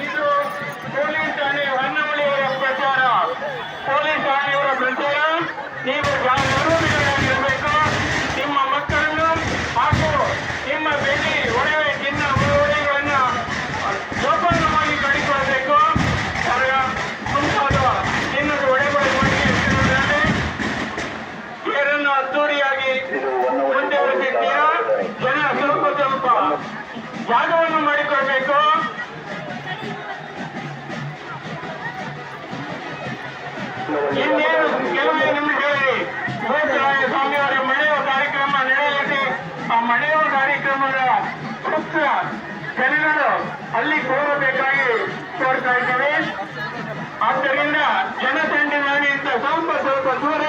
ಇದು ಪೊಲೀಸ್ ಠಾಣೆ ಹೊನ್ನವಳಿಯವರ ಪ್ರಚಾರ. ಪೊಲೀಸ್ ಠಾಣೆಯವರ ಪ್ರಚಾರ. ನೀವು ಜಾಗರೂಕರಾಗಿರಬೇಕು. ನಿಮ್ಮ ಮಕ್ಕಳನ್ನು ಹಾಗೂ ನಿಮ್ಮ ಬೆಳ್ಳಿ ಒಡವೆ ಚಿನ್ನ ಒಡವೆಗಳನ್ನು ಜೋಪಾನವಾಗಿ ಕಡಿಕೊಳ್ಬೇಕು. ಮುಂತಾದ ಚಿನ್ನದ ಒಡೆಗಳ ಬಗ್ಗೆ ಇದನ್ನು ಅದ್ದೂರಿಯಾಗಿ ಮುಂದುವರೆಸಿದ್ದೀರಾ. ಜನ ಸ್ವಲ್ಪ ಜಾಗವನ್ನು ಮಾಡಿಕೊಳ್ಬೇಕು. ಇನ್ನೇನು ಕೆಲವೇ ನಿಮಿಷಗಳಲ್ಲಿ ಭೂತರಾಯ ಸ್ವಾಮಿಯವರ ಮಳೆಯುವ ಕಾರ್ಯಕ್ರಮ ನಡೆಯಲಿದೆ. ಆ ಮಳೆಯುವ ಕಾರ್ಯಕ್ರಮದ ಸೂಕ್ತ ಜನಗಳು ಅಲ್ಲಿ ಕೋರಬೇಕಾಗಿ ಕೋರ್ತಾ ಇದ್ದೇವೆ. ಆದ್ದರಿಂದ ಜನಸಂಖ್ಯೆ ಸ್ವಲ್ಪ ದೂರ